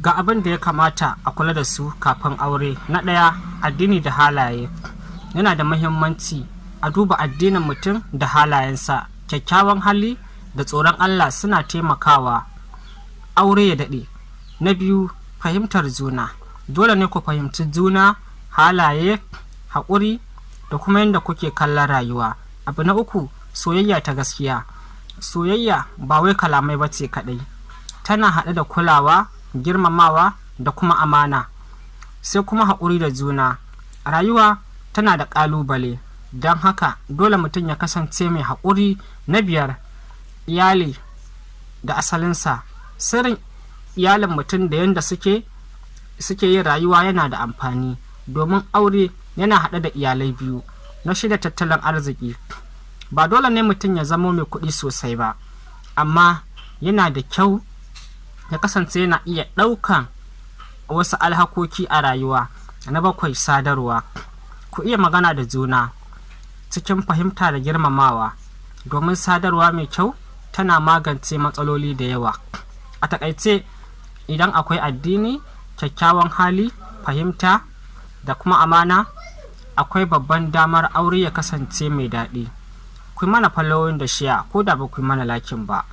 Ga abin da ya kamata a kula da su kafin aure. Na ɗaya, addini da halaye. Yana da muhimmanci a duba addinin mutum da halayensa. Kyakkyawan hali da tsoron Allah suna taimakawa aure ya daɗe. Na biyu, fahimtar juna. Dole ne ku fahimci juna, halaye, haƙuri da kuma yadda kuke kallon rayuwa. Abu na uku, soyayya ta gaskiya. Soyayya ba wai kalamai ba ce kaɗai, tana haɗe da kulawa, girmamawa da kuma amana. Sai kuma haƙuri da juna. Rayuwa tana da ƙalubale, don haka dole mutum ya kasance mai haƙuri. Na biyar, iyali da asalinsa. Sirrin iyalin mutum da yadda suke yin rayuwa yana da amfani, domin aure yana haɗe da iyalai biyu. Na shida, tattalin arziki. Ba dole ne mutum ya zama mai kuɗi sosai ba, amma yana da kyau ya kasance yana iya ɗaukan wasu alhakoki a rayuwa. Na bakwai, sadarwa. Ku iya magana da juna cikin fahimta da girmamawa, domin sadarwa mai kyau tana magance matsaloli da yawa. A taƙaice, idan akwai addini, kyakkyawan hali, fahimta da kuma amana, akwai babban damar aure ya kasance mai daɗi. Ku yi mana following da share ko da ba ku yi mana lakin ba.